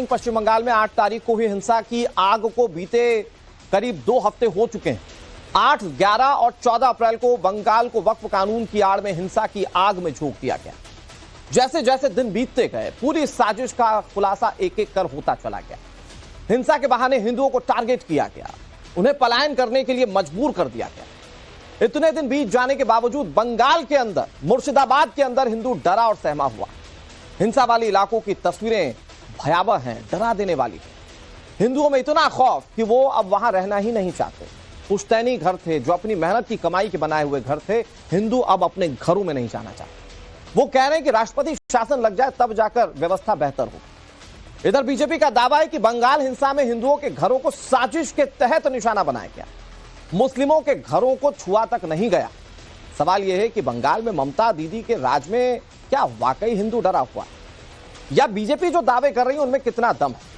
पश्चिम बंगाल में 8 तारीख को हुई हिंसा की आग को बीते करीब 2 हफ्ते हो चुके हैं। 8, 11 और 14 अप्रैल को बंगाल को वक्फ कानून की आड़ में हिंसा की आग में झोंक दिया गया। जैसे जैसे दिन बीतते गए पूरी साजिश का खुलासा एक एक कर होता चला गया। हिंसा के बहाने हिंदुओं को टारगेट किया गया, उन्हें पलायन करने के लिए मजबूर कर दिया गया। इतने दिन बीत जाने के बावजूद बंगाल के अंदर, मुर्शिदाबाद के अंदर हिंदू डरा और सहमा हुआ। हिंसा वाले इलाकों की तस्वीरें भयावह हैं, डरा देने वाली है। हिंदुओं में इतना खौफ कि वो अब वहां रहना ही नहीं चाहते। पुश्तैनी घर थे, जो अपनी मेहनत की कमाई के बनाए हुए घर थे, हिंदू अब अपने घरों में नहीं जाना चाहते। वो कह रहे हैं कि राष्ट्रपति शासन लग जाए तब जाकर व्यवस्था बेहतर हो। इधर बीजेपी का दावा है कि बंगाल हिंसा में हिंदुओं के घरों को साजिश के तहत निशाना बनाया गया, मुस्लिमों के घरों को छुआ तक नहीं गया। सवाल यह है कि बंगाल में ममता दीदी के राज में क्या वाकई हिंदू डरा हुआ है, या बीजेपी जो दावे कर रही है उनमें कितना दम है?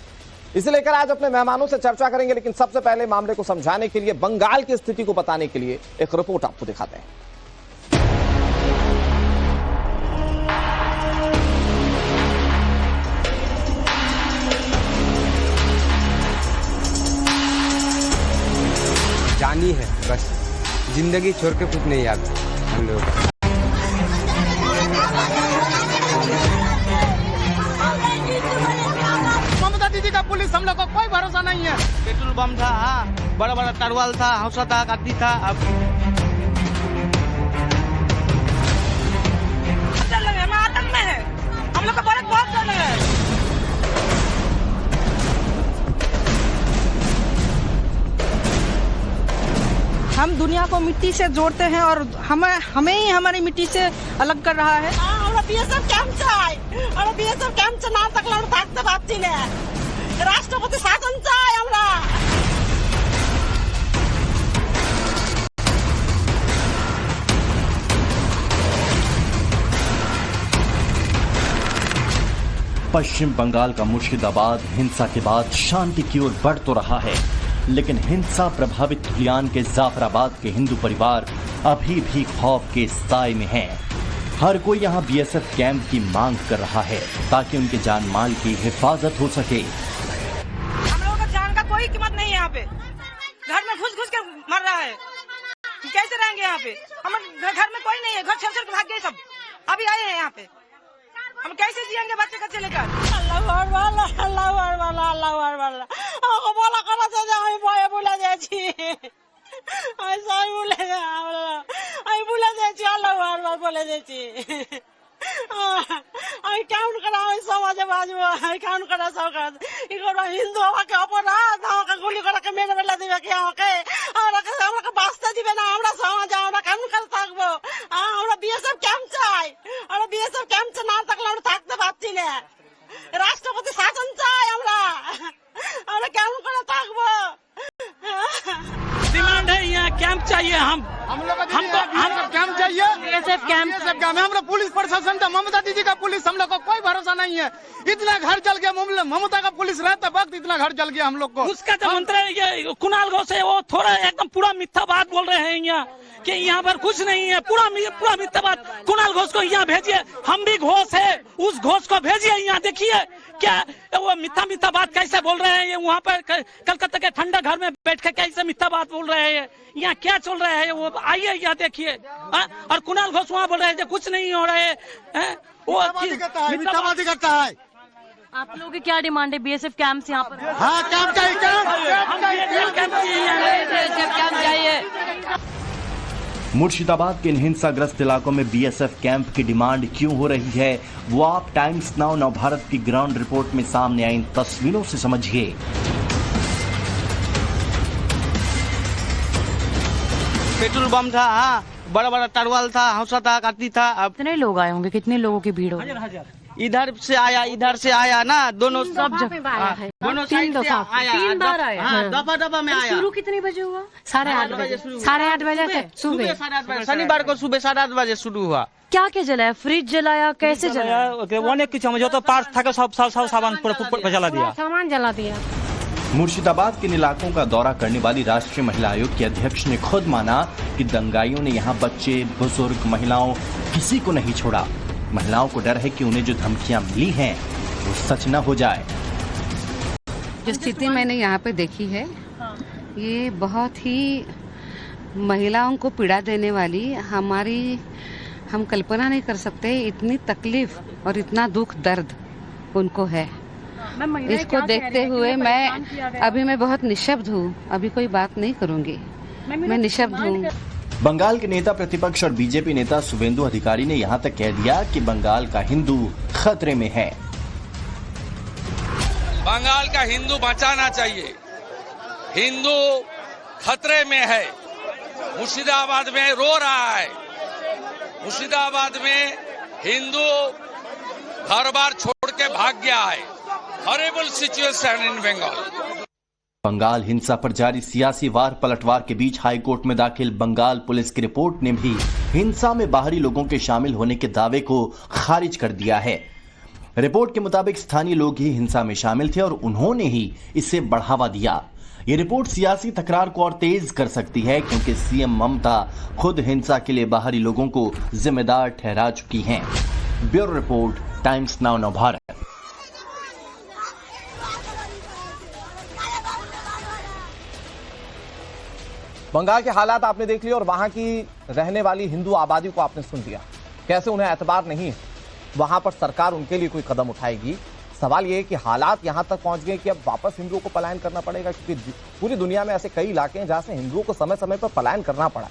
इसे लेकर आज अपने मेहमानों से चर्चा करेंगे, लेकिन सबसे पहले मामले को समझाने के लिए, बंगाल की स्थिति को बताने के लिए एक रिपोर्ट आपको दिखाते हैं। जानी है बस, जिंदगी छोड़ के कुछ नहीं याद हम लोग। ममता दीदी का पुलिस हम लोग को कोई भरोसा नहीं है। पेट्रोल बम था, बड़ा बड़ा तरवाल था, हौसला था, कत्ती था। अब आतंक में है, हम लोग का बहुत डर है। हम दुनिया को मिट्टी से जोड़ते हैं और हमें ही हमारी मिट्टी से अलग कर रहा है। राष्ट्रपति शासन चाय हमरा। पश्चिम बंगाल का मुर्शिदाबाद हिंसा के बाद शांति की ओर बढ़ तो रहा है, लेकिन हिंसा प्रभावित धुलियान के जाफराबाद के हिंदू परिवार अभी भी खौफ के साए में हैं। हर कोई यहां बीएसएफ कैंप की मांग कर रहा है ताकि उनके जान माल की हिफाजत हो सके। हम लोगों का जान का कोई कीमत नहीं है। यहाँ पे घर में घुस के मर रहा है, कैसे रहेंगे यहाँ पे? हमारे घर में कोई नहीं है, घर छोड़ के भाग गए सब, अभी आए हैं यहाँ पे। हम कैसे जिएंगे बच्चे कच्चे लेकर? हिंदू अपराध गुली के मेरे बेला दिवे के बास्ता दिवे ना समाज कानून कर सकबो। बीएसएफ कैंप चाই, बीएसएफ कैंप से ना तक থাকতে পারছি না। রাষ্ট্রপতি শাসন চাই আমরা কেমন করে থাকবো? डिमांड है, यहाँ कैंप चाहिए। हमको कैंप चाहिए, बीएसएफ कैंप। हमारा पुलिस प्रशासन था, ममता दीदी का पुलिस हम लोग को कोई भरोसा नहीं है। इतना घर जल गया, ममता का पुलिस रहता वक्त इतना घर जल गया हम लोग को। उसका जो मंत्री कुणाल घोष है, वो थोड़ा एकदम पूरा मिथ्या बात बोल रहे हैं यहाँ कि यहाँ पर कुछ नहीं है। पूरा मिथ्या बात। कुणाल घोष को यहाँ भेजिए, हम भी घोष है, उस घोष को भेजिए यहाँ। देखिए क्या वो मिथ्या बात कैसे बोल रहे हैं। ये वहाँ पर कलकत्ता के ठंडा घर में बैठ के कैसे मिथ्या बात बोल रहे हैं। यहाँ क्या चल रहा है वो आइए यहाँ देखिए। और कुणाल घोष वहाँ बोल रहे हैं कुछ नहीं हो रहा है, वो मिथ्याबाजी करता है। आप लोगों की क्या डिमांड है? बीएसएफ कैंप यहाँ पर? हाँ, कैंप चाहिए। मुर्शिदाबाद के इन हिंसाग्रस्त इलाकों में बीएसएफ कैंप की डिमांड क्यों हो रही है, वो आप टाइम्स नाउ नवभारत की ग्राउंड रिपोर्ट में सामने आई इन तस्वीरों से समझिए। पेट्रोल बम था, बड़ा बड़ा तरवाल था, हौसला था, कत्ती था। अब कितने लोग आए होंगे? कितने लोगों की भीड़ होगी? इधर से आया ना, दोनों सब दोनों साइड से आया, 3 बार आया। दफा में आया। शुरू कितने बजे हुआ? 8:30 बजे। 8:30 बजे सुबह 8:30 बजे, शनिवार को सुबह 8:30 बजे शुरू हुआ। क्या क्या जलाया? फ्रिज जलाया? कैसे जलाया? অনেক কিছু যত পার্টস থাকে সব सामान जला दिया। सामान जला दिया। मुर्शिदाबाद के इन इलाकों का दौरा करने वाली राष्ट्रीय महिला आयोग की अध्यक्ष ने खुद माना कि दंगाइयों ने यहाँ बच्चे, बुजुर्ग, महिलाओं किसी को नहीं छोड़ा। महिलाओं को डर है कि उन्हें जो धमकियां मिली हैं वो सच न हो जाए। जो स्थिति मैंने यहाँ पे देखी है ये बहुत ही महिलाओं को पीड़ा देने वाली, हम कल्पना नहीं कर सकते इतनी तकलीफ और इतना दुख दर्द उनको है। इसको देखते हुए मैं बहुत निशब्द हूँ, अभी कोई बात नहीं करूँगी, मैं निशब्द हूँ। बंगाल के नेता प्रतिपक्ष और बीजेपी नेता शुभेंदु अधिकारी ने यहां तक कह दिया कि बंगाल का हिंदू खतरे में है। बंगाल का हिंदू बचाना चाहिए, हिंदू खतरे में है। मुर्शिदाबाद में रो रहा है, मुर्शिदाबाद में हिंदू घर बार छोड़ के भाग गया है। Horrible situation in Bengal. Bengal हिंसा पर जारी सियासी वार पलटवार के बीच हाईकोर्ट में दाखिल बंगाल पुलिस की रिपोर्ट ने भी हिंसा में बाहरी लोगों के शामिल होने के दावे को खारिज कर दिया है। रिपोर्ट के मुताबिक स्थानीय लोग ही हिंसा में शामिल थे और उन्होंने ही इसे बढ़ावा दिया। ये रिपोर्ट सियासी तकरार को और तेज कर सकती है क्योंकि सीएम ममता खुद हिंसा के लिए बाहरी लोगों को जिम्मेदार ठहरा चुकी हैं। Bureau report, Times Now Navbharat. Bengal के हालात आपने देख लिए और वहां की रहने वाली हिंदू आबादी को आपने सुन लिया, कैसे उन्हें एतबार नहीं है, वहां पर सरकार उनके लिए कोई कदम उठाएगी। सवाल यह है कि हालात यहां तक पहुंच गए कि अब वापस हिंदुओं को पलायन करना पड़ेगा, क्योंकि पूरी दुनिया में ऐसे कई इलाके हैं जहां से हिंदुओं को समय समय पर पलायन करना पड़ा।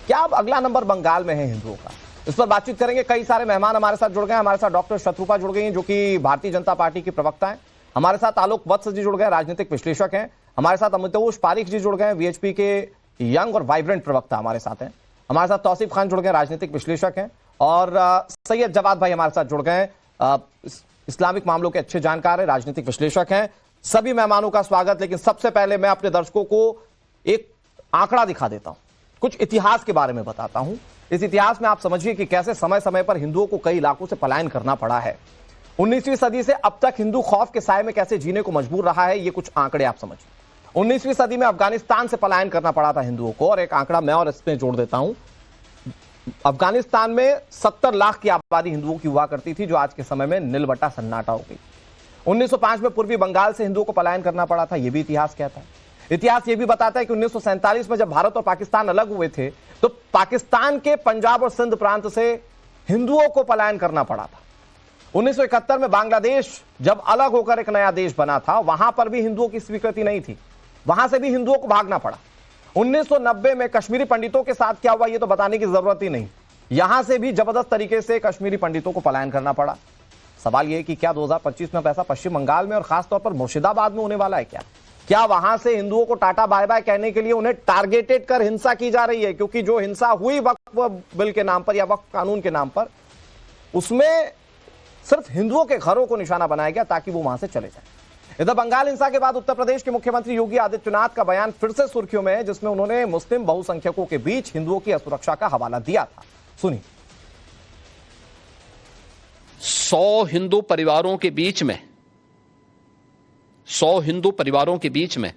क्या अब अगला नंबर बंगाल में है हिंदुओं का? इस पर बातचीत करेंगे। कई सारे मेहमान हमारे साथ जुड़ गए। हमारे साथ डॉक्टर शत्रुपा जुड़ गई हैं, जो कि भारतीय जनता पार्टी की प्रवक्ता हैं। हमारे साथ आलोक वत्स जी जुड़ गए, राजनीतिक विश्लेषक हैं। हमारे साथ अमितोष पारिक जी जुड़ गए, वीएचपी के यंग और वाइब्रेंट प्रवक्ता हमारे साथ हैं। हमारे साथ तौसीफ खान जुड़ गए, राजनीतिक विश्लेषक हैं। और सैयद जवाद भाई हमारे साथ जुड़ गए, इस्लामिक मामलों के अच्छे जानकार हैं, राजनीतिक विश्लेषक हैं। सभी मेहमानों का स्वागत। लेकिन सबसे पहले मैं अपने दर्शकों को एक आंकड़ा दिखा देता हूं, कुछ इतिहास के बारे में बताता हूं। इस इतिहास में आप समझिए कि कैसे समय समय पर हिंदुओं को कई इलाकों से पलायन करना पड़ा है। 19वीं सदी से अब तक हिंदू खौफ के साए में कैसे जीने को मजबूर रहा है, ये कुछ आंकड़े आप समझिए। 19वीं सदी में अफगानिस्तान से पलायन करना पड़ा था हिंदुओं को, और एक आंकड़ा मैं और इसमें जोड़ देता हूं। अफगानिस्तान में 70 लाख की आबादी हिंदुओं की हुआ करती थी, जो आज के समय में नीलबटा सन्नाटा हो गई। 1905 में पूर्वी बंगाल से हिंदुओं को पलायन करना पड़ा था, यह भी इतिहास कहता है। इतिहास यह भी बताता है कि 1947 में जब भारत और पाकिस्तान अलग हुए थे, तो पाकिस्तान के पंजाब और सिंध प्रांत से हिंदुओं को पलायन करना पड़ा था। 1971 में बांग्लादेश जब अलग होकर एक नया देश बना था, वहां पर भी हिंदुओं की स्वीकृति नहीं थी, वहां से भी हिंदुओं को भागना पड़ा। 1990 में कश्मीरी पंडितों के साथ क्या हुआ ये तो बताने की जरूरत ही नहीं, यहां से भी जबरदस्त तरीके से कश्मीरी पंडितों को पलायन करना पड़ा। सवाल यह कि क्या 2025 में ऐसा पश्चिम बंगाल में और खासतौर पर मुर्शिदाबाद में होने वाला है? क्या वहां से हिंदुओं को टाटा बाय बाय कहने के लिए उन्हें टारगेटेड कर हिंसा की जा रही है? क्योंकि जो हिंसा हुई वक्फ बिल के नाम पर या वक्फ कानून के नाम पर, उसमें सिर्फ हिंदुओं के घरों को निशाना बनाया गया ताकि वो वहां से चले जाए। इधर बंगाल हिंसा के बाद उत्तर प्रदेश के मुख्यमंत्री योगी आदित्यनाथ का बयान फिर से सुर्खियों में है, जिसमें उन्होंने मुस्लिम बहुसंख्यकों के बीच हिंदुओं की असुरक्षा का हवाला दिया था। सुनिए। 100 हिंदू परिवारों के बीच में 100 हिंदू परिवारों के बीच में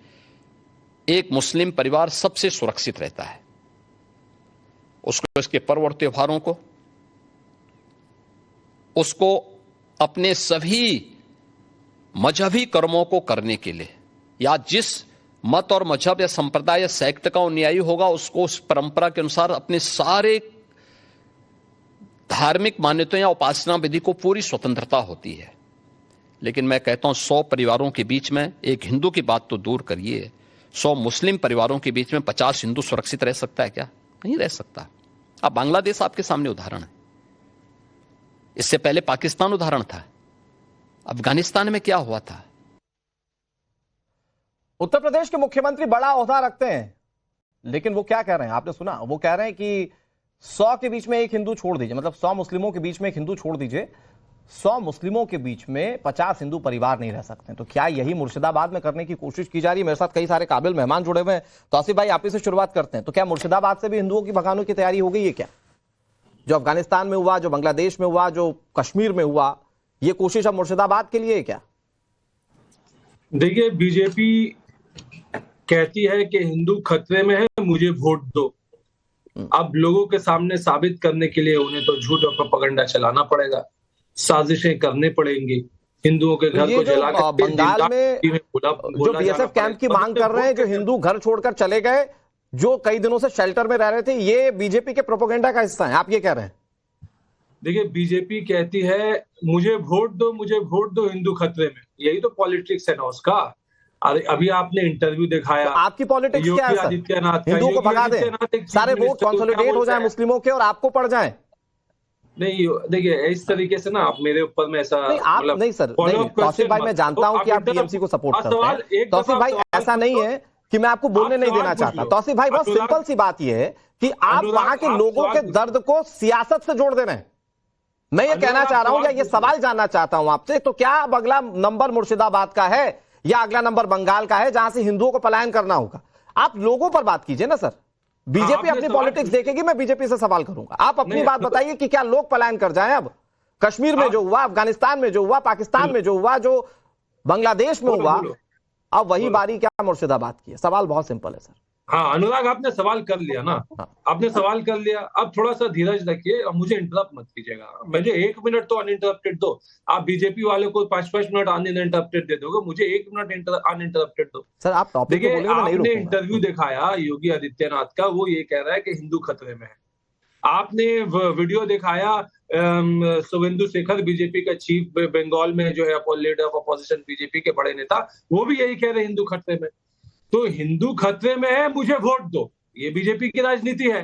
एक मुस्लिम परिवार सबसे सुरक्षित रहता है। उसको इसके पर्व और त्योहारों को, उसको अपने सभी मजहबी कर्मों को करने के लिए, या जिस मत और मजहब या संप्रदाय या सेक्ट का अनुयायी होगा, उसको उस परंपरा के अनुसार अपने सारे धार्मिक मान्यताओं या उपासना विधि को पूरी स्वतंत्रता होती है। लेकिन मैं कहता हूं 100 परिवारों के बीच में, एक हिंदू की बात तो दूर करिए, 100 मुस्लिम परिवारों के बीच में 50 हिंदू सुरक्षित रह सकता है क्या? नहीं रह सकता। अब बांग्लादेश आपके सामने उदाहरण है, इससे पहले पाकिस्तान उदाहरण था, अफगानिस्तान में क्या हुआ था। उत्तर प्रदेश के मुख्यमंत्री बड़ा ओहदा रखते हैं, लेकिन वो क्या कह रहे हैं आपने सुना? वो कह रहे हैं कि 100 के बीच में एक हिंदू छोड़ दीजिए, मतलब 100 मुस्लिमों के बीच में एक हिंदू छोड़ दीजिए, 100 मुस्लिमों के बीच में 50 हिंदू परिवार नहीं रह सकते। तो क्या यही मुर्शिदाबाद में करने की कोशिश की जा रही है? मेरे साथ कई सारे काबिल मेहमान जुड़े हुए हैं। तौसीफ भाई, आप ही से शुरुआत करते हैं। तो क्या मुर्शिदाबाद से भी हिंदुओं की भगाने की तैयारी हो गई है क्या? जो अफगानिस्तान में हुआ, जो बांग्लादेश में हुआ, जो कश्मीर में हुआ, ये कोशिश अब मुर्शिदाबाद के लिए है क्या? देखिए, बीजेपी कहती है कि हिंदू खतरे में है, मुझे वोट दो। अब लोगों के सामने साबित करने के लिए उन्हें तो झूठ और प्रोपेगेंडा चलाना पड़ेगा, साजिशें करने पड़ेंगी, हिंदुओं के घर को जला के बंगाल में जो बीएसएफ कैंप की मांग कर रहे हैं, जो हिंदू घर छोड़कर चले गए, जो कई दिनों से शेल्टर में रह रहे थे, ये बीजेपी के प्रोपेगेंडा का हिस्सा है, आप ये कह रहे हैं? देखिए, बीजेपी कहती है मुझे वोट दो, मुझे वोट दो, हिंदू खतरे में। यही तो पॉलिटिक्स है ना उसका। अरे अभी आपने इंटरव्यू दिखाया, तो आपकी पॉलिटिक्स क्या है सर? हिंदुओं को भगा दें, सारे वोट कंसोलिडेट हो जाए मुस्लिमों के और आपको पड़ जाए। नहीं, देखिए इस तरीके से ना आप मेरे ऊपर में ऐसा नहीं, आप नहीं सर, नहीं तौसीफ भाई, मैं जानता हूं कि आप टीएमसी को सपोर्ट करते हैं। तौसीफ भाई, ऐसा नहीं है कि मैं आपको बोलने नहीं देना चाहता। तौसीफ भाई, बहुत सिंपल सी बात यह है कि आप वहां के लोगों के दर्द को सियासत से जोड़ दे रहे हैं। मैं ये कहना चाह रहा हूं या ये सवाल जानना चाहता हूं आपसे, तो क्या अब अगला नंबर मुर्शिदाबाद का है या अगला नंबर बंगाल का है जहां से हिंदुओं को पलायन करना होगा? आप लोगों पर बात कीजिए ना सर। बीजेपी अपनी पॉलिटिक्स देखेगी, मैं बीजेपी से सवाल करूंगा। आप अपनी बात बताइए कि क्या लोग पलायन कर जाएं? अब कश्मीर में जो हुआ, अफगानिस्तान में जो हुआ, पाकिस्तान में जो हुआ, जो बांग्लादेश में हुआ, अब वही बारी क्या मुर्शिदाबाद की है? सवाल बहुत सिंपल है सर। हाँ अनुराग, आपने सवाल कर लिया ना, आपने सवाल कर लिया। अब थोड़ा सा धीरज रखिए और मुझे इंटरप्ट मत कीजिएगा। मुझे 1 मिनट तो अनइंटरप्टेड दो। आप बीजेपी वाले को 5-5 मिनट अनइंटरप्टेड दे दोगे, मुझे 1 मिनट अनइंटरप्टेड दो। सर आप टॉपिक देखिए, पे बोलिए, आपने इंटरव्यू दिखाया योगी आदित्यनाथ का, वो ये कह रहा है कि हिंदू खतरे में है। आपने वीडियो दिखाया शुभेंदु शेखर, बीजेपी का चीफ बंगाल में जो है लीडर ऑफ अपोजिशन बीजेपी के बड़े नेता, वो भी यही कह रहे हैं हिंदू खतरे में। तो हिंदू खतरे में है, मुझे वोट दो, ये बीजेपी की राजनीति है।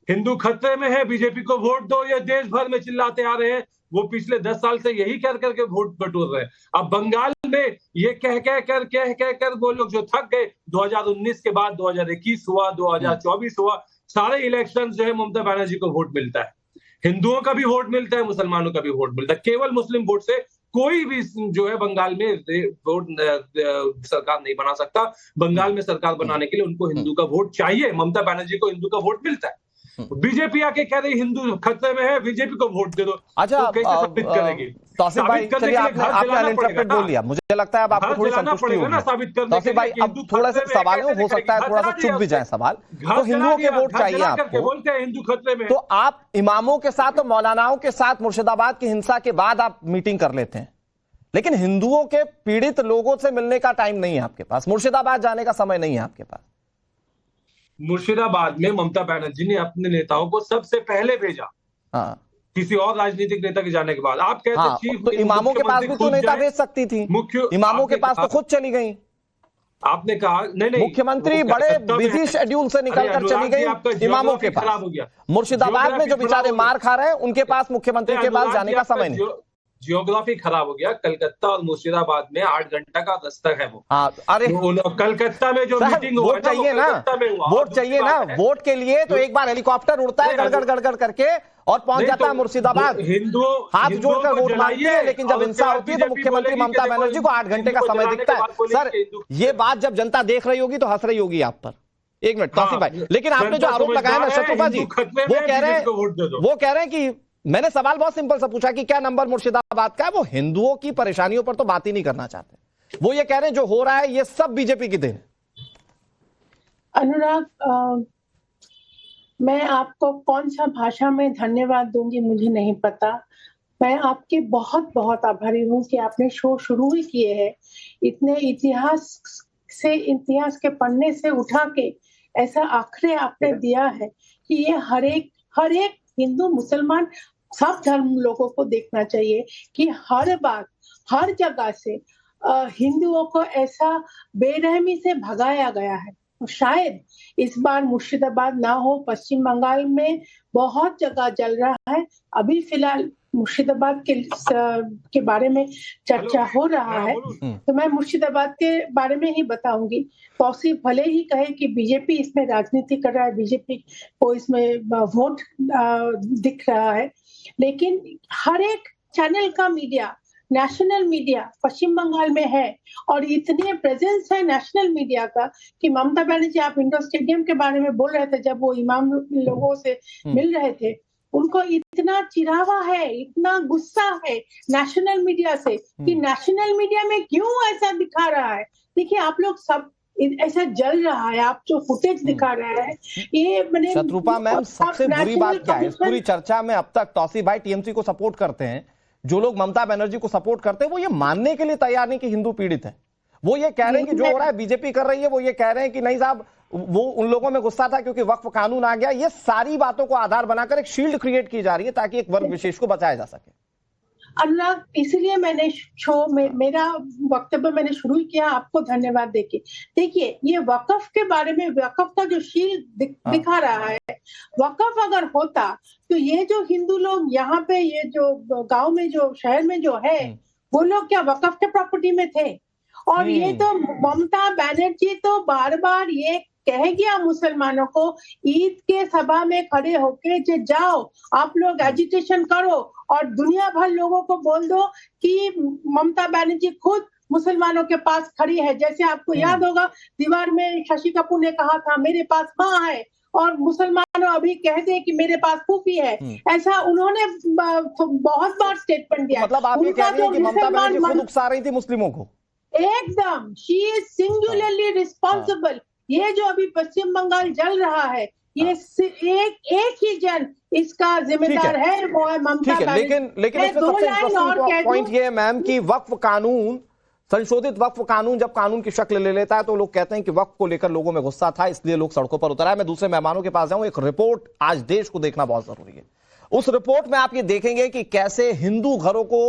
हिंदू खतरे में है, बीजेपी को वोट दो, ये देश भर में चिल्लाते आ रहे हैं। वो पिछले 10 साल से यही कर करके वोट बटोर रहे हैं। अब बंगाल में ये कह कर वो लोग जो थक गए, 2019 के बाद 2021 हुआ, 2024 हुआ, सारे इलेक्शन जो है ममता बनर्जी को वोट मिलता है। हिंदुओं का भी वोट मिलता है, मुसलमानों का भी वोट मिलता है। केवल मुस्लिम वोट से कोई भी जो है बंगाल में वोट सरकार नहीं बना सकता। बंगाल में सरकार बनाने के लिए उनको हिंदू का वोट चाहिए। ममता बनर्जी को हिंदू का वोट मिलता है। बीजेपी आके कह रही हिंदू खतरे में है, बीजेपी को वोट दे दो। अच्छा, तो कैसे साबित करेगी? तौसीफ भाई, चलिए आपने अनइंटरप्टेड बोल लिया, मुझे लगता है अब आपको थोड़ी संतुष्टि होगी। तौसीफ भाई, अब थोड़े से सवालों हो सकता है थोड़ा सा चुप भी जाए सवाल। तो हिंदुओं के वोट चाहिए आपको, बोलते हैं हिंदू खतरे में। तो आप इमामों के साथ और मौलानाओं के साथ मुर्शिदाबाद की हिंसा के बाद आप मीटिंग कर लेते हैं, लेकिन हिंदुओं के पीड़ित लोगों से मिलने का टाइम नहीं है आपके पास, मुर्शिदाबाद जाने का समय नहीं है आपके पास। मुर्शिदाबाद में ममता बनर्जी ने अपने नेताओं को सबसे पहले भेजा, किसी और राजनीतिक नेता के जाने के बाद। आप कहते चीफ, तो इमामों के पास भी तो नेता भेज सकती थी, इमामों के पास तो खुद चली गई। आपने कहा नहीं, मुख्यमंत्री बड़े बिजी शेड्यूल से निकलकर चली गई इमामों के पास। खराब हो गया। मुर्शिदाबाद में जो बेचारे मार खा रहे हैं, उनके पास मुख्यमंत्री के पास जाने का समय नहीं। जियोग्राफी खराब हो गया। कलकत्ता और मुर्शिदाबाद में 8 घंटा का रास्ता है वो। अरे कलकत्ता में जो मीटिंग हुआ, वोट चाहिए ना, वोट चाहिए ना, वोट के लिए तो एक बार हेलीकॉप्टर उड़ता है गड़गड़ करके और पहुंच जाता है मुर्शिदाबाद। हिंदू हाथ जोड़कर वोट मांगते हैं, लेकिन जब हिंसा होती है तो मुख्यमंत्री ममता बनर्जी को 8 घंटे का समय दिखता है। सर, ये बात जब जनता देख रही होगी तो हंस रही होगी आप पर। एक मिनट तौसीफ भाई, लेकिन आपने जो आरोप लगाया ना शत्रुपा जी, वो कह रहे हैं कि मैंने सवाल बहुत सिंपल सा पूछा कि क्या नंबर मुर्शिदाबाद का है। वो हिंदुओं की परेशानियों पर तो बात ही नहीं करना चाहते। वो ये कह रहे हैं जो हो रहा है ये सब बीजेपी की देन है। अनुराग, मैं आपको कौन सा भाषा में धन्यवाद दूंगी मुझे नहीं पता। मैं आपके बहुत बहुत आभारी हूँ कि आपने शो शुरू ही किए हैं। इतने इतिहास के पन्ने से उठा के ऐसा आखिरी आपने दिया है कि ये हर एक हिंदू मुसलमान सब धर्म लोगों को देखना चाहिए कि हर बात हर जगह से हिंदुओं को ऐसा बेरहमी से भगाया गया है। तो शायद इस बार मुर्शिदाबाद ना हो, पश्चिम बंगाल में बहुत जगह जल रहा है। अभी फिलहाल मुर्शिदाबाद के बारे में चर्चा हो रहा है, तो मैं मुर्शिदाबाद के बारे में ही बताऊंगी। तौसीफ भले ही कहे कि बीजेपी इसमें राजनीति कर रहा है, बीजेपी को इसमें वोट दिख रहा है, लेकिन हर एक चैनल का मीडिया, नेशनल मीडिया पश्चिम बंगाल में है और इतने प्रेजेंस है नेशनल मीडिया का कि ममता बनर्जी, आप इंडोर स्टेडियम के बारे में बोल रहे थे, जब वो इमाम लोगों से मिल रहे थे, उनको इतना चिढ़ावा है, इतना गुस्सा है नेशनल मीडिया से कि नेशनल मीडिया में क्यों ऐसा दिखा रहा है। देखिए, आप लोग सब ऐसा जल रहा है, आप जो फुटेज दिखा रहे हैं, ये मैंने शत्रुपा मैम, सबसे बुरी बात क्या है इस पूरी चर्चा में अब तक? तौसीफ भाई टीएमसी को सपोर्ट करते हैं, जो लोग ममता बनर्जी को सपोर्ट करते हैं वो ये मानने के लिए तैयार नहीं कि हिंदू पीड़ित है। वो ये कह रहे हैं कि जो हो रहा है बीजेपी कर रही है, वो ये कह रहे हैं कि नहीं साहब वो उन लोगों में गुस्सा था क्योंकि वक्फ कानून आ गया। ये सारी बातों को आधार बनाकर एक शील्ड क्रिएट की जा रही है ताकि एक वर्ग विशेष को बचाया जा सके। अनुराग, इसलिए मैंने मेरा वक्तव्य मैंने शुरू किया आपको धन्यवाद देके। देखिए, ये वक्फ के बारे में, वक्फ का जो शील्ड दिखा रहा है, वक्फ अगर होता तो ये जो हिंदू लोग यहाँ पे, ये जो गांव में, जो शहर में जो है, वो लोग क्या वक्फ के प्रॉपर्टी में थे? और ये तो ममता बनर्जी तो बार बार ये कह गया मुसलमानों को ईद के सभा में खड़े होके जे जाओ आप लोग एजिटेशन करो और दुनिया भर लोगों को बोल दो कि ममता बनर्जी खुद मुसलमानों के पास खड़ी है। जैसे आपको याद होगा दीवार में शशि कपूर ने कहा था मेरे पास माँ है, और मुसलमानों अभी कहते हैं कि मेरे पास फूफी है। ऐसा उन्होंने बहुत बार स्टेटमेंट दिया। मतलब आप ये कह रही हैं कि ममता बनर्जी खुद उकसा रही थी मुस्लिमों को? एकदम, शी इज सिंगुलरली रिस्पॉन्सिबल। ये जो अभी पश्चिम बंगाल जल रहा है, ये एक ही जन इसका जिम्मेदार है, वो है ममता बनर्जी। लेकिन इसमें सबसे इंटरेस्टिंग पॉइंट ये है मैम कि वक्फ कानून, संशोधित वक्फ कानून जब कानून की शक्ल ले लेता है तो लोग कहते हैं कि वक्फ को लेकर लोगों में गुस्सा था, इसलिए लोग सड़कों पर उतर आए। मैं दूसरे मेहमानों के पास जाऊं, एक रिपोर्ट आज देश को देखना बहुत जरूरी है। उस रिपोर्ट में आप ये देखेंगे कि कैसे हिंदू घरों को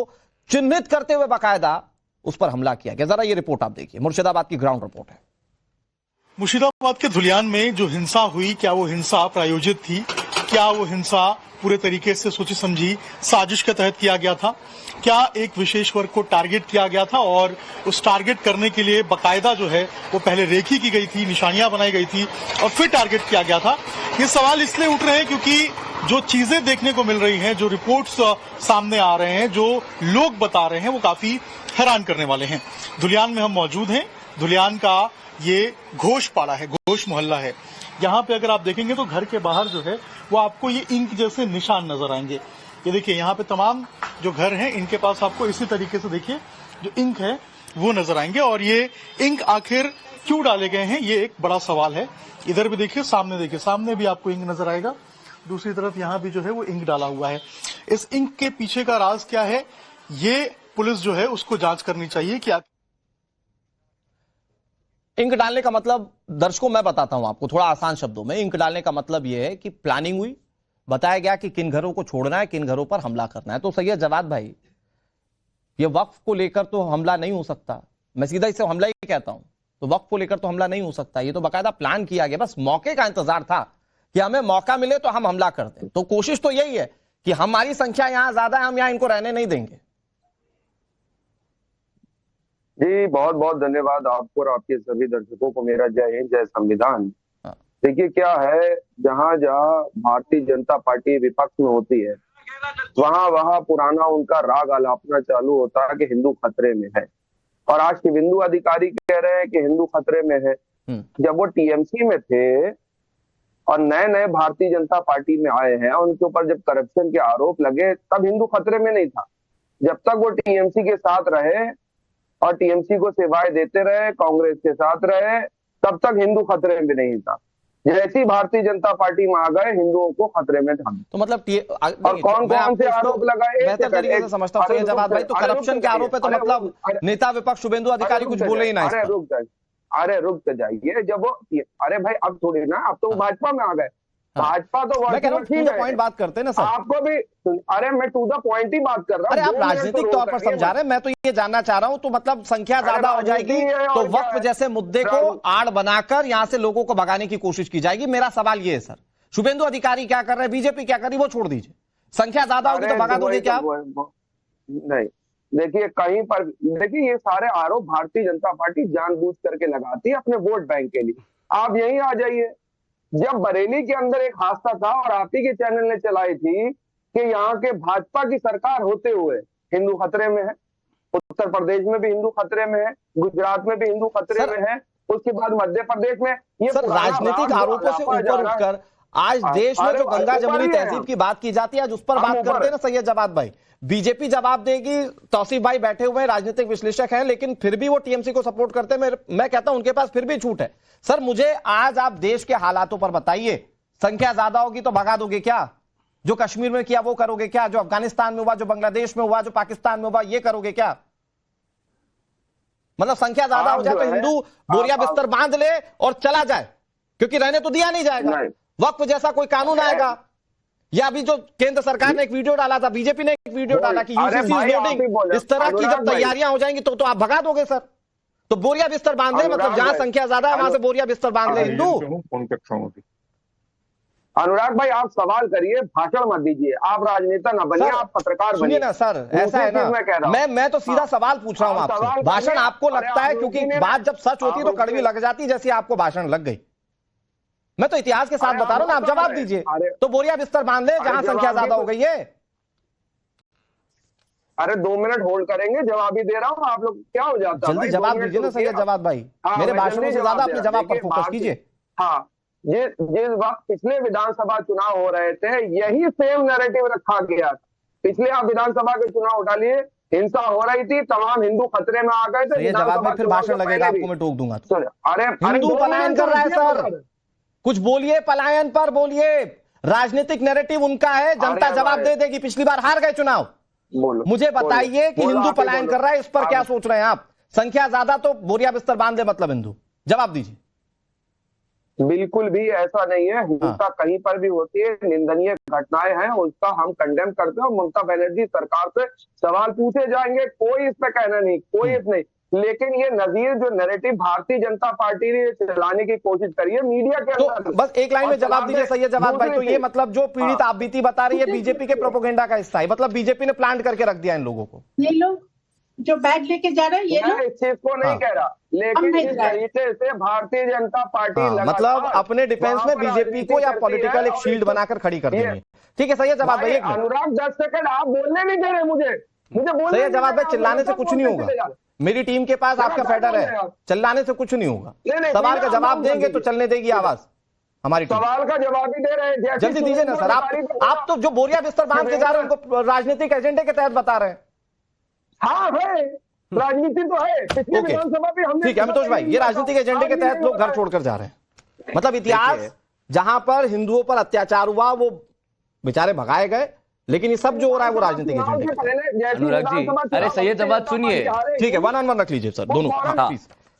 चिन्हित करते हुए बाकायदा उस पर हमला किया गया। जरा ये रिपोर्ट आप देखिए, मुर्शिदाबाद की ग्राउंड रिपोर्ट है। मुर्शिदाबाद के धुलियान में जो हिंसा हुई, क्या वो हिंसा प्रायोजित थी? क्या वो हिंसा पूरे तरीके से सोची समझी साजिश के तहत किया गया था? क्या एक विशेष वर्ग को टारगेट किया गया था और उस टारगेट करने के लिए बकायदा जो है वो पहले रेखी की गई थी, निशानियां बनाई गई थी और फिर टारगेट किया गया था? ये सवाल इसलिए उठ रहे हैं क्योंकि जो चीजें देखने को मिल रही हैं, जो रिपोर्ट्स सामने आ रहे हैं, जो लोग बता रहे हैं, वो काफी हैरान करने वाले हैं। धुलियान में हम मौजूद हैं। धुलियान का ये घोषपाड़ा है, घोष मोहल्ला है। यहाँ पे अगर आप देखेंगे तो घर के बाहर जो है वो आपको ये इंक जैसे निशान नजर आएंगे। ये देखिए, यहाँ पे तमाम जो घर हैं इनके पास आपको इसी तरीके से देखिए जो इंक है वो नजर आएंगे। और ये इंक आखिर क्यों डाले गए हैं, ये एक बड़ा सवाल है। इधर भी देखिए, सामने भी आपको इंक नजर आएगा। दूसरी तरफ यहाँ भी जो है वो इंक डाला हुआ है। इस इंक के पीछे का राज क्या है, ये पुलिस जो है उसको जांच करनी चाहिए। कि इंक डालने का मतलब, दर्शकों मैं बताता हूं आपको थोड़ा आसान शब्दों में, इंक डालने का मतलब यह है कि प्लानिंग हुई, बताया गया कि किन घरों को छोड़ना है, किन घरों पर हमला करना है। तो सैयद जवाद भाई, ये वक्फ को लेकर तो हमला नहीं हो सकता, मैं सीधा इसे हमला ही कहता हूं। तो वक्फ को लेकर तो हमला नहीं हो सकता, ये तो बाकायदा प्लान किया गया, बस मौके का इंतजार था कि हमें मौका मिले तो हम हमला कर दें। तो कोशिश तो यही है कि हमारी संख्या यहां ज्यादा है, हम यहां इनको रहने नहीं देंगे। जी बहुत बहुत धन्यवाद आपको और आपके सभी दर्शकों को। मेरा जय हिंद, जय संविधान। देखिए क्या है, जहां जहां भारतीय जनता पार्टी विपक्ष में होती है वहां वहां पुराना उनका राग आलापना चालू होता है कि हिंदू खतरे में है। और आज शुभेंदु अधिकारी कह रहे हैं कि हिंदू खतरे में है। जब वो टीएमसी में थे और नए नए भारतीय जनता पार्टी में आए हैं, उनके ऊपर जब करप्शन के आरोप लगे तब हिंदू खतरे में नहीं था। जब तक वो टीएमसी के साथ रहे और टीएमसी को सेवाएं देते रहे, कांग्रेस के साथ रहे, तब तक हिंदू खतरे में नहीं था। जैसे ही भारतीय जनता पार्टी में आ गए, हिंदुओं को खतरे में ढाल। तो मतलब और कौन कौन से आरोप लगाए, बेहतर तरीके से समझता हूं सैयद जवाद भाई। तो करप्शन के आरोप है तो मतलब नेता विपक्ष शुभेंदु अधिकारी कुछ बोले ही ना। अरे रुक जाइए, जब वो, अरे भाई अब थोड़ी ना, अब तो भाजपा में आ गए। भाजपा तो मैं कह रहा हूं टू द पॉइंट बात करते हैं ना सर। आपको भी, अरे मैं टू द पॉइंट ही बात कर रहा हूं। अरे आप राजनीतिक तौर पर समझा रहे हैं, मैं तो ये जानना चाह रहा हूं। तो मतलब संख्या ज्यादा हो जाएगी तो वक्फ जैसे मुद्दे को आड़ बनाकर यहां से लोगों को भगाने की कोशिश की जाएगी। मेरा सवाल ये है सर, शुभेंदु अधिकारी क्या कर रहे हैं, बीजेपी क्या कर रही है, वो छोड़ दीजिए। संख्या ज्यादा होगी तो भगा दोगे क्या? नहीं, देखिए कहीं पर, देखिए ये सारे आरोप भारतीय जनता पार्टी जानबूझ करके लगाती है अपने वोट बैंक के लिए। आप यहीं आ जाइए, जब बरेली के अंदर एक हादसा था और आप ही के चैनल ने चलाई थी कि यहाँ के भाजपा की सरकार होते हुए हिंदू खतरे में है, उत्तर प्रदेश में भी हिंदू खतरे में है, गुजरात में भी हिंदू खतरे में है, उसके बाद मध्य प्रदेश में। ये राजनीतिक आरोपों से ऊपर उठकर आज देश में जो गंगा जमुनी तहजीब की बात की जाती है, आज उस पर बात करते हैं ना सैयद जवाद भाई। बीजेपी जवाब देगी, तौसीफ भाई बैठे हुए राजनीतिक विश्लेषक हैं, लेकिन फिर भी वो टीएमसी को सपोर्ट करते हैं। मैं कहता हूं उनके पास फिर भी छूट है। सर मुझे आज आप देश के हालातों पर बताइए, संख्या ज्यादा होगी तो भगा दोगे क्या? जो कश्मीर में किया वो करोगे क्या? जो अफगानिस्तान में हुआ, जो बांग्लादेश में हुआ, जो पाकिस्तान में हुआ, ये करोगे क्या? मतलब संख्या ज्यादा हो जाए तो हिंदू बोरिया बिस्तर बांध ले और चला जाए, क्योंकि रहने तो दिया नहीं जाएगा। वक्फ जैसा कोई कानून आएगा, या अभी जो केंद्र सरकार ने एक वीडियो डाला था, बीजेपी ने एक वीडियो डाला कि यूसीसी इज लोडिंग, इस तरह की जब तैयारियां हो जाएंगी तो आप भगा दोगे सर। तो बोरिया बिस्तर बांध ले, मतलब जहां संख्या ज्यादा है वहां से बोरिया बिस्तर बांध ले हिंदू। अनुराग भाई, आप सवाल करिए, भाषण मत दीजिए। आप राजनेता ना बनिए, आप पत्रकार बनिए ना सर। ऐसा है ना, मैं तो सीधा सवाल पूछ रहा हूं आपसे। भाषण आपको लगता है, क्योंकि बात जब सच होती है तो कड़वी लग जाती, जैसी आपको भाषण लग गई। मैं तो इतिहास के साथ बता रहा हूं ना, आप जवाब दीजिए। तो बोरिया बिस्तर बांध ले जहां संख्या ज्यादा हो गई है। अरे 2 मिनट होल्ड करेंगे, जवाब ही दे रहा हूं। आप लोग क्या हो जाता है? जल्दी जवाब दीजिए ना सैयद जवाद भाई, मेरे भाषणों से ज्यादा अपने जवाब पर फोकस कीजिए। हाँ, जिस वक्त पिछले विधानसभा चुनाव हो रहे थे, यही सेम नैरेटिव रखा गया था। पिछले आप विधानसभा के चुनाव उठा लिए, हिंसा हो रही थी, तमाम हिंदू खतरे में आ गए थे। ये जवाब में फिर भाषण लगेगा आपको, मैं टोक दूंगा। अरे हिंदू पलायन कर रहा है सर, कुछ बोलिए, पलायन पर बोलिए। राजनीतिक नैरेटिव उनका है, जनता जवाब दे देगी। पिछली बार हार गए चुनाव। मुझे बताइए कि हिंदू पलायन कर रहा है, इस पर क्या सोच रहे हैं आप? संख्या ज्यादा तो बोरिया बिस्तर बांध दे, मतलब हिंदू। जवाब दीजिए। बिल्कुल भी ऐसा नहीं है। हिंसा कहीं पर भी होती है, निंदनीय घटनाएं हैं, उसका हम कंडेम करते हैं और ममता बनर्जी सरकार से सवाल पूछे जाएंगे, कोई इस पे कहना नहीं, कोई इस नहीं। लेकिन ये नजीर जो नैरेटिव भारतीय जनता पार्टी ने चलाने की कोशिश करी है मीडिया के अंदर, तो बस एक लाइन में जवाब दीजिए सैयद जवाद भाई। तो ये मतलब जो पीड़ित आप बीती बता रही है, बीजेपी के प्रोपोगेंडा का हिस्सा है, मतलब बीजेपी ने प्लान करके रख दिया इन लोगों को। ये लोग जो बैग लेके जा रहे हैं, ये लोग, इस चीज को नहीं कह रहा, लेकिन इस तरीके से भारतीय जनता पार्टी मतलब अपने डिफेंस में बीजेपी को या पॉलिटिकल एक शील्ड बनाकर खड़ी कर देंगे। ठीक है सैयद जवाद भाई। अनुराग 10 सेकंड आप बोलने नहीं दे रहे मुझे बोलने। सैयद जवाद भाई, चिल्लाने से कुछ नहीं होगा। मेरी टीम के पास आपका फेडर है, चिल्लाने से कुछ नहीं होगा। सवाल का जवाब देंगे तो चलने देगी आवाज हमारी टीम। सवाल का जवाब ही दे रहे हैं, जल्दी दीजिए ना सर। आप तो जो बोरिया बिस्तर बांध के जा रहे हैं उनको राजनीतिक एजेंडे के तहत बता रहे हैं। हाँ है, राजनीति तो है। पिछले विधानसभा भी हमने, ठीक है अमितोष भाई, ये राजनीतिक एजेंडे के तहत लोग घर छोड़कर जा रहे हैं। मतलब इतिहास जहां पर हिंदुओं पर अत्याचार हुआ वो बेचारे भगाए गए, लेकिन ये सब जो हो रहा है वो राजनीतिक एजेंडे। अनुराग जी, अरे सैयद जवाद सुनिए। ठीक है, 1-on-1 रख लीजिए सर दोनों। हाँ,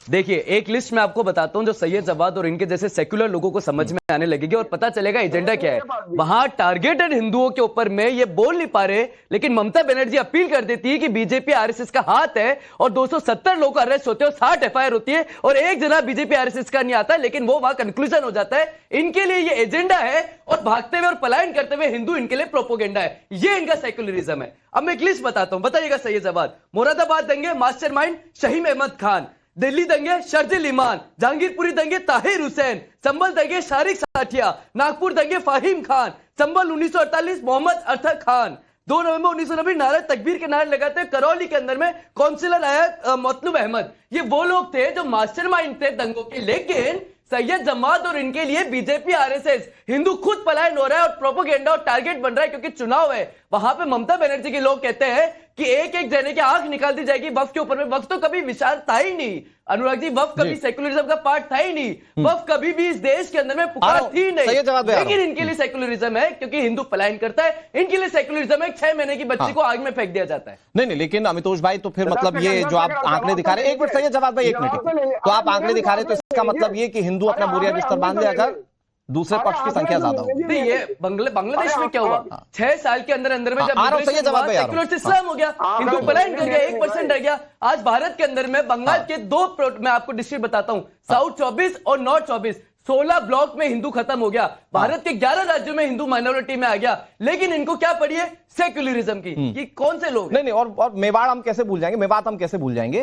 देखिए एक लिस्ट मैं आपको बताता हूं जो सैयद जवाद और इनके जैसे सेक्युलर लोगों को समझ में आने लगेगी और पता चलेगा एजेंडा क्या है। वहां टारगेटेड हिंदुओं के ऊपर में ये बोल नहीं पा रहे, लेकिन ममता बनर्जी अपील कर देती है कि बीजेपी आरएसएस का हाथ है और 270 लोग अरेस्ट होते हैं और 60 एफआईआर होती है और एक जना बीजेपी आरएसएस का नहीं आता, लेकिन वो वहां कंक्लूजन हो जाता है। इनके लिए ये एजेंडा है और भागते हुए और पलायन करते हुए हिंदू इनके लिए प्रोपोगेंडा है। ये इनका सेक्युलरिज्म है। अब मैं एक लिस्ट बताता हूं, बताइएगा सैयद जवाद। मुरादाबाद दंगे मास्टरमाइंड शहीम अहमद खान, दिल्ली दंगे शर्जिल इमान, जहांगीरपुरी दंगे ताहिर हुसैन, संभल दंगे शारिक साठिया, नागपुर दंगे फाहिम खान, संभल 1948 मोहम्मद अरथर खान, 2 नवंबर 1990 नारे तकबीर के नारे लगाते हैं करौली के अंदर में काउंसिलर आया मतलूब अहमद। ये वो लोग थे जो मास्टरमाइंड थे दंगों के, लेकिन सैयद जमात और इनके लिए बीजेपी आरएसएस हिंदू खुद पलायन हो रहा है और प्रोपोगेंडा और टारगेट बन रहा है, क्योंकि चुनाव है। वहां पे ममता बनर्जी के लोग कहते हैं कि एक एक जने की आंख निकाल दी जाएगी वक्फ के ऊपर में। वक्फ तो कभी विचार था ही नहीं अनुराग जी, वक्फ कभी सेक्युलरिज्म का पार्ट था ही नहीं। वक्फ कभी भी इस देश के अंदर में पुकार थी नहीं, लेकिन इनके लिए सेक्युलरिज्म है क्योंकि हिंदू पलायन करता है। इनके लिए सेक्युलरिज्म है 6 महीने की बच्ची को आग में फेंक दिया जाता है। नहीं, लेकिन अमितोष भाई तो फिर मतलब ये जो आप आंकड़े दिखा रहे हैं, एक मिनट सैयद जवाद भाई, एक मिनट, तो आप आंकड़े दिखा रहे तो इसका मतलब ये कि हिंदू अपना बोरिया बिस्तर बांध ले अगर दूसरे पक्ष की संख्या ज्यादा होगी। ये बांग्लादेश में क्या हुआ, 6 साल के अंदर अंदर में जब सेक्युलर इस्लाम हो गया, हिंदू पलायन कर गया, 1% रह गया। आज भारत के अंदर में बंगाल के 2 मैं आपको डिस्ट्रिक्ट बताता हूं, साउथ 24 और नॉर्थ 24, 16 ब्लॉक में हिंदू खत्म हो गया। भारत के 11 राज्यों में हिंदू माइनॉरिटी में आ गया, लेकिन इनको क्या पड़ी है सेक्युलरिज्म की। ये कौन से लोग? नहीं, और मेवाड़ हम कैसे भूल जाएंगे, मेवात हम कैसे भूल जाएंगे।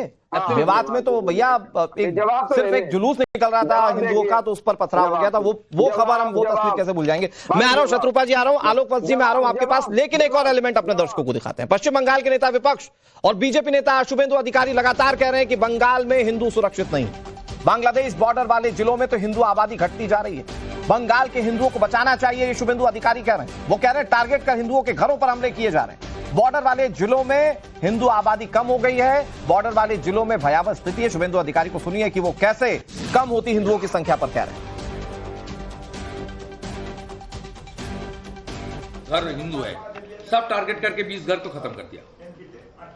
मेवात में तो भैया सिर्फ एक जुलूस निकल रहा था हिंदुओं का, तो उस पर पथराव हो गया था। वो खबर हम वो तस्वीर कैसे भूल जाएंगे। मैं आ रहा हूं शत्रुपा जी, आ रहा हूं आलोक वत्स जी, मैं आ रहा हूं आपके पास, लेकिन एक और एलिमेंट अपने दर्शकों को दिखाते हैं। पश्चिम बंगाल के नेता विपक्ष और बीजेपी नेता शुभेंदु अधिकारी लगातार कह रहे हैं कि बंगाल में हिंदू सुरक्षित नहीं। बांग्लादेश बॉर्डर वाले जिलों में तो हिंदू आबादी घटती जा रही है, बंगाल के हिंदुओं को बचाना चाहिए, ये शुभेंदु अधिकारी कह रहे हैं। वो कह रहे हैं टारगेट कर हिंदुओं के घरों पर हमले किए जा रहे हैं। बॉर्डर वाले जिलों में हिंदू आबादी कम हो गई है, बॉर्डर वाले जिलों में भयावह स्थिति है। शुभेंदु अधिकारी को सुनिए कि वो कैसे कम होती हिंदुओं की संख्या पर कह रहे हैं। घर हिंदू है, सब टारगेट करके 20 घर तो खत्म कर दिया।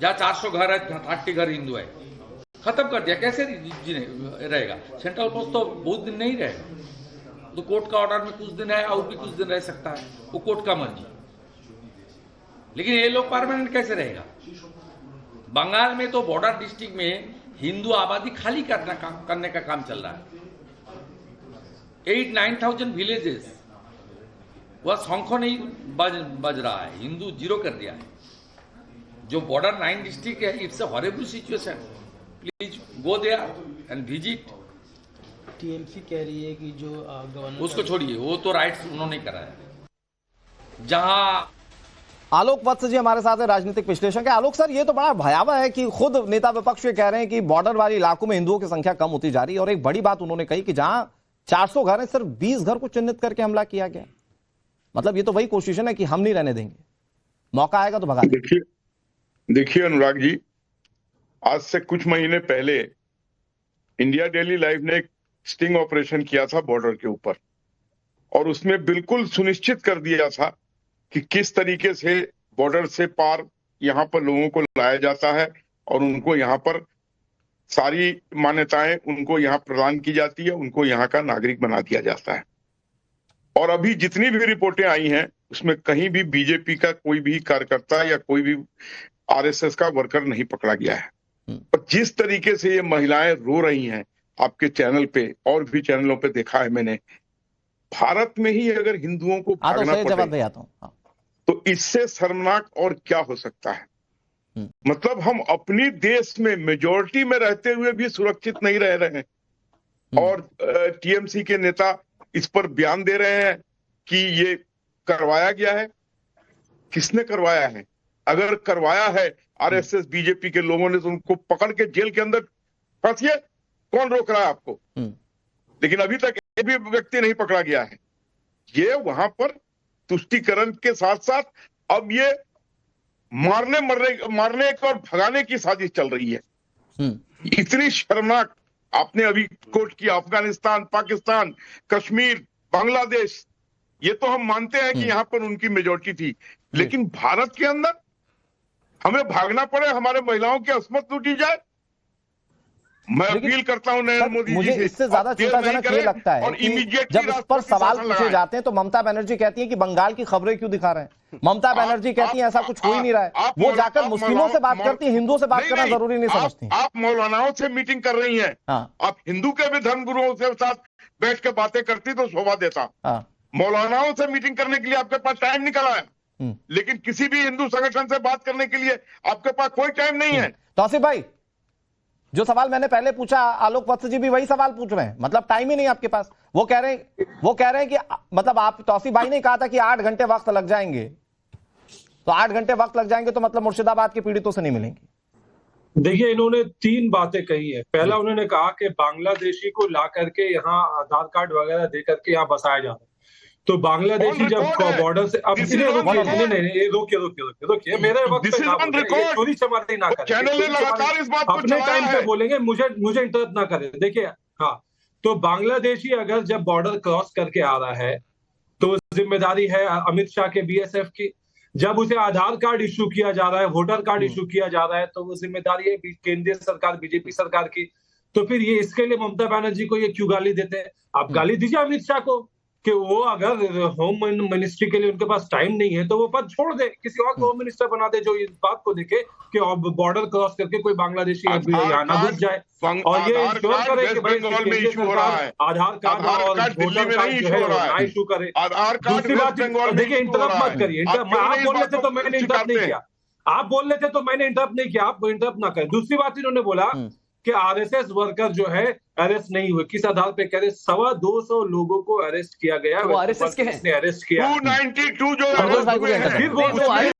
जहाँ 400 घर है, 30 घर हिंदू है, खत्म कर दिया। कैसे रहेगा? सेंट्रल पोस्ट तो बहुत दिन नहीं रहेगा, तो कोर्ट का ऑर्डर में कुछ दिन है और भी कुछ दिन रह सकता है, वो कोर्ट का मर्जी। लेकिन ये लोग परमानेंट कैसे रहेगा? बंगाल में तो बॉर्डर डिस्ट्रिक्ट में हिंदू आबादी खाली करने का काम चल रहा है। 8-9,000 विलेजेस, वह शंख नहीं बज रहा है, हिंदू जीरो कर दिया है। जो बॉर्डर 9 डिस्ट्रिक्ट है, it's a horrible situation. Please go there and visit. TMC कह रही है कि जो गवर्नर, उसको छोड़िए, वो तो राइट्स उन्होंने कराया। जहां आलोक वत्स जी हमारे साथ है, राजनीतिक विश्लेषक है। आलोक सर, ये तो बड़ा भयावह है कि खुद नेता विपक्ष ये कह रहे हैं कि बॉर्डर वाले इलाकों में हिंदुओं की संख्या कम होती जा रही है, और एक बड़ी बात उन्होंने कही कि जहां 400 घर है, सिर्फ 20 घर को चिन्हित करके हमला किया गया। मतलब ये तो वही कोशिश है ना कि हम नहीं रहने देंगे, मौका आएगा तो भगा देंगे। देखिए अनुराग जी, आज से कुछ महीने पहले इंडिया डेली लाइव ने एक स्टिंग ऑपरेशन किया था बॉर्डर के ऊपर, और उसमें बिल्कुल सुनिश्चित कर दिया था कि किस तरीके से बॉर्डर से पार यहाँ पर लोगों को लाया जाता है और उनको यहाँ पर सारी मान्यताएं उनको यहाँ प्रदान की जाती है, उनको यहाँ का नागरिक बना दिया जाता है। और अभी जितनी भी रिपोर्टें आई हैं उसमें कहीं भी बीजेपी का कोई भी कार्यकर्ता या कोई भी आरएसएस का वर्कर नहीं पकड़ा गया है। और जिस तरीके से ये महिलाएं रो रही हैं, आपके चैनल पे और भी चैनलों पे देखा है मैंने, भारत में ही अगर हिंदुओं को भागना पड़े तो इससे शर्मनाक और क्या हो सकता है? मतलब हम अपनी देश में मेजॉरिटी में रहते हुए भी सुरक्षित नहीं रह रहे हैं, और टीएमसी के नेता इस पर बयान दे रहे हैं कि ये करवाया गया है। किसने करवाया है? अगर करवाया है आरएसएस बीजेपी के लोगों ने, तो उनको पकड़ के जेल के अंदर फंसिए, कौन रोक रहा है आपको? लेकिन अभी तक एक भी व्यक्ति नहीं पकड़ा गया है। ये वहां पर तुष्टीकरण के साथ साथ अब ये मारने और भगाने की साजिश चल रही है। इतनी शर्मनाक। आपने अभी कोट किया अफगानिस्तान, पाकिस्तान, कश्मीर, बांग्लादेश, ये तो हम मानते हैं कि यहाँ पर उनकी मेजॉरिटी थी, लेकिन भारत के अंदर हमें भागना पड़े, हमारे महिलाओं की अस्मत लूटी जाए। मैं अपील करता हूं नरेंद्र मोदी जी मुझे से, इससे ज्यादा चिंताजनक ये लगता है कि जब इस पर सवाल पूछे जाते हैं तो ममता बनर्जी कहती है कि बंगाल की खबरें क्यों दिखा रहे हैं। ममता बनर्जी कहती है ऐसा कुछ हो ही नहीं रहा है। वो जाकर मुस्लिमों से बात करती है, हिंदुओं से बात करना जरूरी नहीं समझती। आप मौलानाओं से मीटिंग कर रही हैं, आप हिंदू के भी धर्म गुरुओं के साथ बैठ के बातें करती तो शोभा देता। मौलानाओं से मीटिंग करने के लिए आपके पास टाइम निकला है, लेकिन किसी भी हिंदू संगठन से बात करने के लिए आपके पास कोई टाइम नहीं है। तौसीफ भाई, जो सवाल मैंने पहले पूछा, आलोक वत्स जी भी वही सवाल पूछ रहे हैं। मतलब टाइम ही नहीं आपके पास। वो कह रहे हैं कि मतलब आप, तौसीफ भाई ने कहा था कि 8 घंटे वक्त लग जाएंगे, तो 8 घंटे वक्त लग जाएंगे तो मतलब मुर्शिदाबाद के पीड़ितों से नहीं मिलेंगे। देखिए, इन्होंने 3 बातें कही है। पहला, उन्होंने कहा कि बांग्लादेशी को ला करके यहाँ आधार कार्ड वगैरह दे करके यहाँ बसाया जा रहा है। तो बांग्लादेशी जब बॉर्डर से, अब रोकिए, मेरे वक्त पे ना बोलें, चोरी चमारी ना करें, अपने टाइम पे बोलेंगे, मुझे इंटरप्ट ना करें। देखिए, हाँ, तो बांग्लादेशी अगर जब बॉर्डर क्रॉस करके आ रहा है तो जिम्मेदारी है अमित शाह के बीएसएफ की। जब उसे आधार कार्ड इशू किया जा रहा है, वोटर कार्ड इशू किया जा रहा है, तो वो जिम्मेदारी है केंद्रीय सरकार, बीजेपी सरकार की। तो फिर ये इसके लिए ममता बनर्जी को ये क्यों गाली देते हैं? आप गाली दीजिए अमित शाह को कि वो अगर होम मिनिस्ट्री के लिए उनके पास टाइम नहीं है तो वो पद छोड़ दे, किसी और को होम मिनिस्टर बना दे जो इस बात को देखे कि बॉर्डर क्रॉस करके कोई बांग्लादेशी यहाँ ना घुस जाए, और ये इंश्योर करे कि भाई आधार कार्ड और वोटर कार्ड जो है ना इशू करे। दूसरी बात, देखिए, इंटरप्ट मत करिए। आप बोल रहे थे तो मैंने इंटरप्ट नहीं किया, आप बोल रहे थे तो मैंने इंटरप्ट नहीं किया, आप इंटरप्ट ना करें। दूसरी बात, इन्होंने बोला कि आरएसएस वर्कर जो है अरेस्ट नहीं हुए। किस आधार पे कह रहे? 250 लोगों को अरेस्ट किया गया। वो आरएसएस के हैं, अरेस्ट किया 292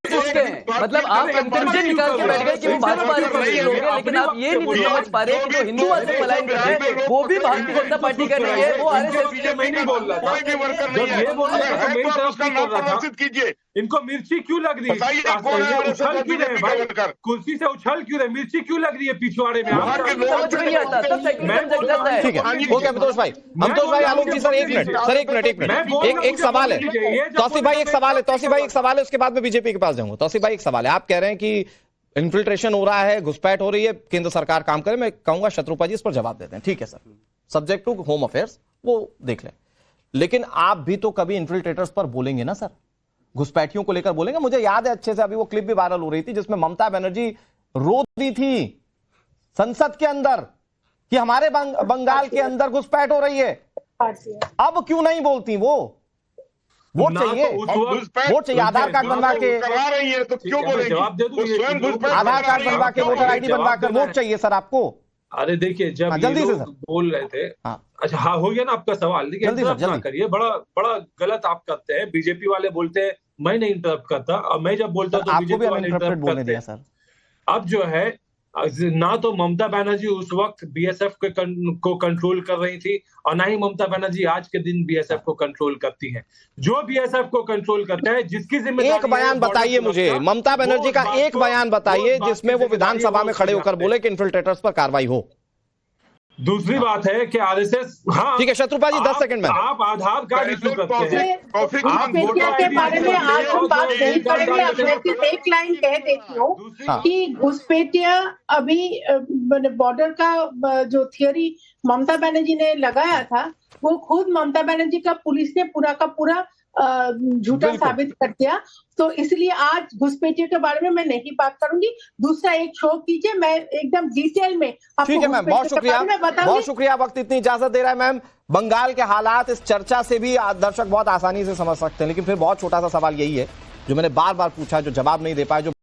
जो मतलब आप कंक्लूजन निकाल के बैठ गए कि वो भाजपा के लोग हैं, लेकिन आप ये नहीं समझ पा रहे कि जो हिंदू से पलायन कर रहे हैं वो भी भारतीय जनता पार्टी का नहीं है, वो आरएसएस। मैं नहीं बोल रहा था, कोई भी वर्कर नहीं जब ये बोल रहा था तो मेरी तरफ उसका नहीं नाम बोल रहा था। प्रदर्शित कीजिए। इनको मिर्ची क्यों लग रही है? बताइए कौन है उछल क्यों रहे भाई? वर्कर? कुर्सी से उछल क्यों रहे? मिर्ची क्यों लग रही है पिछवाड़े में? वहाँ के लोग समझ में नहीं आता, तब सेक्युलरिज्म जग जाता है। ठीक है, ओके अमितोष भाई, आलोक जी सर एक मिनट, एक सवाल है, तौसीफ भाई एक सवाल है, उसके बाद में बीजेपी के पास जाऊंगा। तौसीफ भाई एक सवाल है, आप कह रहे हैं कि इन्फिल्ट्रेशन हो रहा है, घुसपैठ हो रही है, केंद्र सरकार काम करे, मैं कहूंगा शत्रुपा जी इस पर जवाब देते हैं। ठीक है sir, subject to home affairs वो देख लें, लेकिन आप भी तो कभी इन्फिल्ट्रेटर्स पर बोलेंगे ना सर, घुसपैठियों को लेकर बोलेंगे। मुझे याद है अच्छे से, अभी वो क्लिप भी वायरल हो रही थी जिसमें ममता बनर्जी रो दी थी संसद के अंदर कि हमारे बंगाल के अंदर घुसपैठ हो रही है। अब क्यों नहीं बोलती वो? वोट चाहिए, वोट चाहिए, आधार कार्ड बनवा के करवा रही है तो क्यों बोलेंगे? आधार कार्ड बनवा के, वोटर आईडी बनवा कर वोट चाहिए सर आपको। अरे देखिए, जब जल्दी ये से लोग बोल रहे थे, हाँ। अच्छा हाँ हो गया ना आपका सवाल, देखिए इंटरप्ट ना करिए, बड़ा गलत आप करते हैं। बीजेपी वाले बोलते हैं मैं नहीं इंटरप्ट करता, और मैं जब बोलता हूं तो बीजेपी वाले इंटरप्ट बोलने दिया करते हैं। सर अब जो है ना तो ममता बनर्जी उस वक्त बीएसएफ को कंट्रोल कर रही थी, और ना ही ममता बनर्जी आज के दिन बीएसएफ को कंट्रोल करती हैं। जो बीएसएफ को कंट्रोल करता है, जिसकी जिम्मेदारी, एक बयान बताइए मुझे, ममता बनर्जी का एक बयान बताइए जिसमें वो विधानसभा में खड़े होकर बोले कि इन्फिल्ट्रेटर्स पर कार्रवाई हो। दूसरी बात है कि आरएसएस, हाँ ठीक है शत्रुपा जी 10 सेकंड में, आप आधार कार्ड इशू करते हैं, घुसपैठिया के बारे में आज हम बात नहीं करेंगे। अब मैं सिर्फ एक लाइन कह देती हूँ कि घुसपैठिया अभी बॉर्डर का जो थियरी ममता बनर्जी ने लगाया था, वो खुद ममता बनर्जी का पुलिस ने पूरा का पूरा झूठा साबित कर दिया। तो इसलिए आज घुसपैठियों के बारे में मैं नहीं बात करूंगी। दूसरा एक शो कीजिए, मैं एकदम डिटेल में आपको ठीक है मैम, बहुत शुक्रिया, वक्त इतनी इजाजत दे रहा है मैम। बंगाल के हालात इस चर्चा से भी दर्शक बहुत आसानी से समझ सकते हैं, लेकिन फिर बहुत छोटा सा सवाल यही है जो मैंने बार बार पूछा, जो जवाब नहीं दे पाया, जो